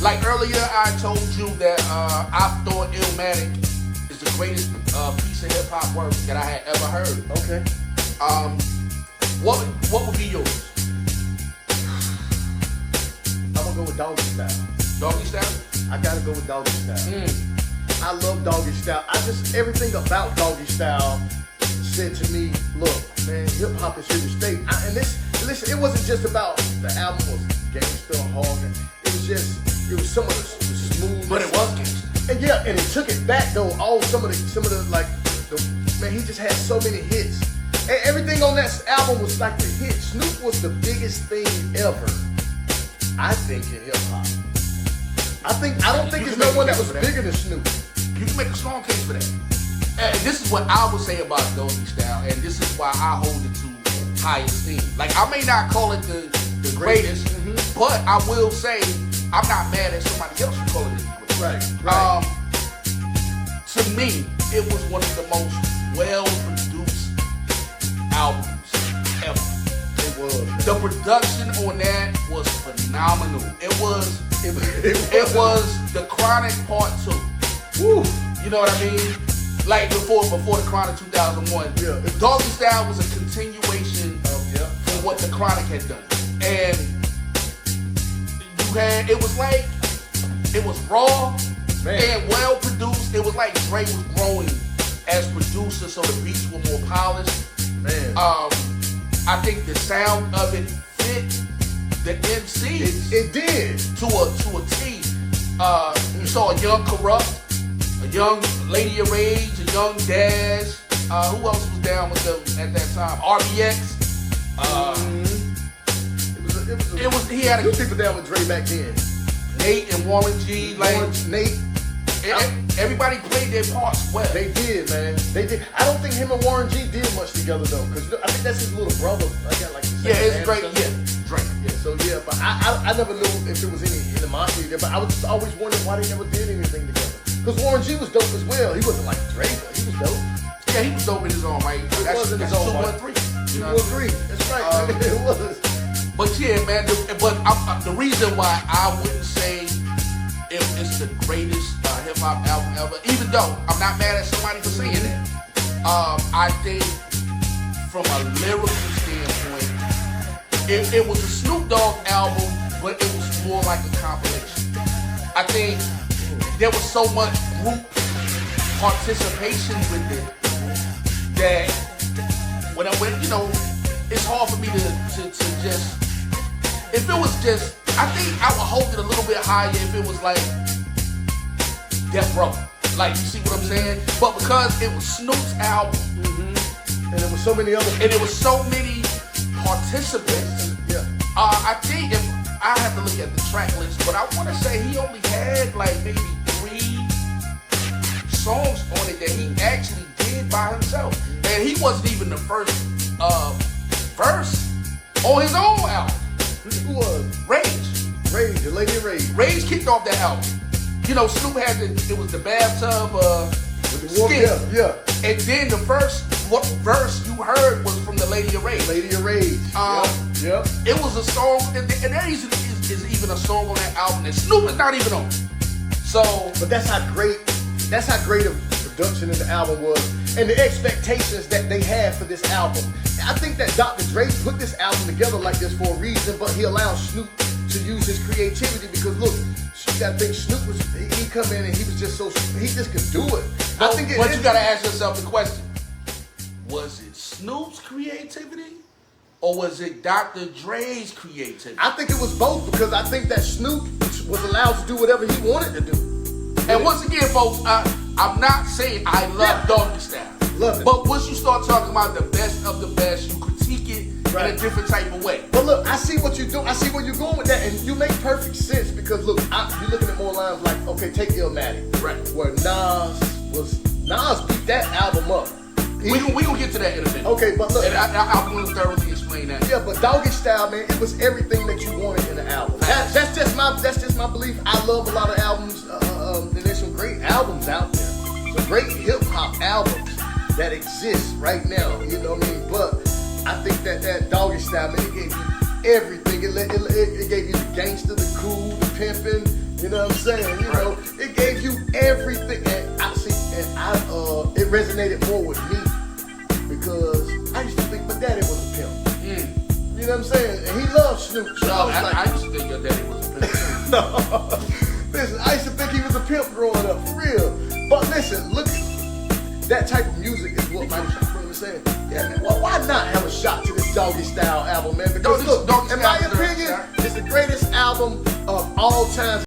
Like earlier, I told you that I thought Illmatic is the greatest piece of hip hop work that I had ever heard. Okay. What would be yours? I'm gonna go with Doggystyle. Doggystyle? I gotta go with Doggystyle. I love Doggystyle. Everything about Doggystyle said to me, look, man, hip hop is here to stay. Listen, it wasn't just about the album was gangsta or hard. It was some of the smooth. But it was gangsta. And yeah, and it took it back though. Some of the man, he just had so many hits. And everything on that album was like the hit. Snoop was the biggest thing ever, I think, in hip hop. I don't think there's no one that was bigger than Snoop. You can make a strong case for that. And this is what I would say about Doggystyle, and this is why I hold it to high esteem. Like, I may not call it the greatest, but I will say I'm not mad at somebody else who call it the greatest. Right. To me, it was one of the most well-produced albums ever. It was. Man. The production on that was phenomenal. It was the Chronic Part 2. Woo. You know what I mean? Like before the Chronic 2001. Yeah. Doggystyle was a continuation from what the Chronic had done. And it was raw and well produced. It was like Dre was growing as producer, so the beats were more polished. Man. I think the sound of it fit the MCs. It did. To a T. You saw a young Corrupt, a young Lady of Rage, a young Dash. Who else was down with them at that time? RBX. He had a few people down with Dre back then. Nate and Warren G. Nate. Everybody played their parts well. They did, man. They did. I don't think him and Warren G did much together though, because I think that's his little brother. I got like it's Drake. Drake. Yeah. So yeah, but I never knew if there was any animosity there. But I was just always wondering why they never did anything together. Because Warren G was dope as well. He wasn't like Drake, but he was dope. Yeah, he was dope in his own right. That's 213. 213. That's right. It was. But yeah, man. The reason why I wouldn't say it's the greatest hip hop album ever, even though I'm not mad at somebody for saying that. I think from a lyrical standpoint, it was a Snoop Dogg album, but it was more like a compilation. I think there was so much group participation with it that when it's hard for me to just. If it was just, I think I would hold it a little bit higher if it was like Death Row. Like, you see what I'm saying? But because it was Snoop's album, and there was so many participants, I think if I have to look at the track list, but I want to say he only had like maybe 3 songs on it that he actually did by himself, and he wasn't even the first verse on his own album. Who was? Rage, the Lady of Rage. Rage kicked off that album. You know, Snoop had it was the bathtub with the skit. Yeah. And then the first verse you heard was from the Lady of Rage. Lady of Rage. Yep. It was a song, and there is even a song on that album that Snoop is not even on. So, but that's how great of production in the album was, and the expectations that they had for this album. I think that Dr. Dre put this album together like this for a reason, but he allowed Snoop to use his creativity because look, you gotta think Snoop he come in and he was just he just could do it. But you gotta ask yourself the question: was it Snoop's creativity or was it Dr. Dre's creativity? I think it was both because I think that Snoop was allowed to do whatever he wanted to do. And once again, folks, I'm not saying I love Doggystyle. Love it. But once you start talking about the best of the best, you critique it in a different type of way. But look, I see what you do. I see where you're going with that, and you make perfect sense because look, you're looking at more lines like, okay, take Illmatic, right? Where Nas beat that album up. We gonna get to that in a minute. Okay, but look, and I'm gonna thoroughly explain that. Yeah, but Doggystyle, man, it was everything that you wanted in an album. That's just my belief. I love a lot of albums, and there's some great albums out there, some great hip hop albums that exist right now. You know what I mean? But I think that Doggystyle, man, it gave you everything. It gave you the gangster, the cool, the pimping, You know what I'm saying? You know, it gave you everything, and it resonated more with me because I used to think my daddy was a pimp. You know what I'm saying? And he loved Snoop. So I used to think your daddy was a pimp too. No. Listen, I used to think he was a pimp growing up, for real. But listen, look, that type of music is what my brother was saying. Yeah, man, well, why not have a shot to this Doggy Style album, man? Because look, in my opinion, it's the greatest album of all time.